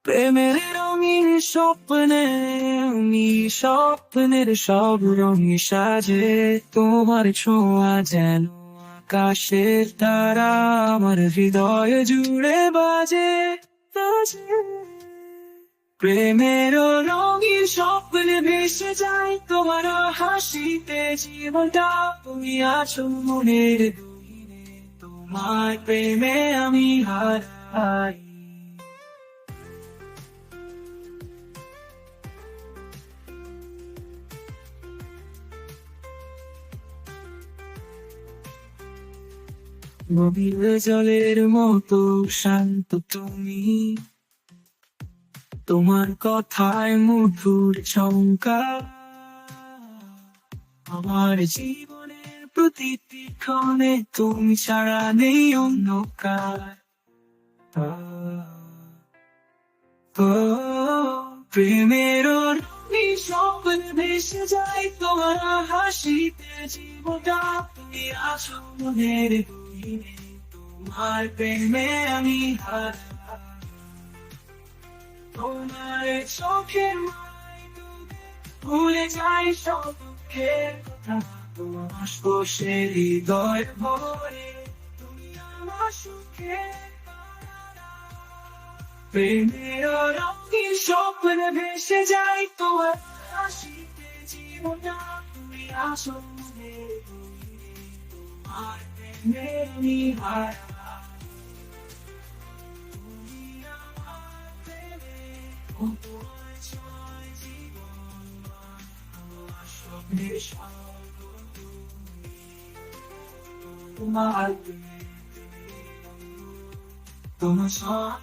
প্রেমের রঙিন স্বপ্নে আমি স্বপ্নের সব রঙে সাজে, তোমার ছোঁয়া যেন আকাশের তারা আমার হৃদয় জুড়ে বাজে বাজে। প্রেমের রঙিন স্বপ্নে ভেসে যায় তোমার হাসিতে জীবনটা, তুমি আছো মনের গহীনে, তোমার প্রেমে আমি হারাই। গভীর জলের মতো শান্ত তুমি, তোমার কথায় মধুর ঝংকার আমার জীবনের প্রতিটি ক্ষণে, তুমি ছাড়া নেই অন্ধকার। ও প্রেমের রঙিন স্বপ্ন ভেসে যায় তোমার হাসিতে জীবনটা, তুমি আছো মনের গহীনে, তোমার প্রেমে আমি হারাই। তোমার চোখের মায়ায় ডুবে ভুলে যাই সব দুঃখের কথা, তোমার স্পর্শে হৃদয় ভরে, তুমি আমার সুখের তারা। প্রেমের রঙিন স্বপ্ন ভেসে যায় তোমার হাসিতে জীবনটা, তুমি আছো মনের গহীনে, তোমার প্রেমে আমি হারাই। তুমি আমার প্রেমে তোমার ছয় জীবন, আমার স্বপ্নের স্বর্গ তুমি, তোমার প্রেমে তোমার ছয়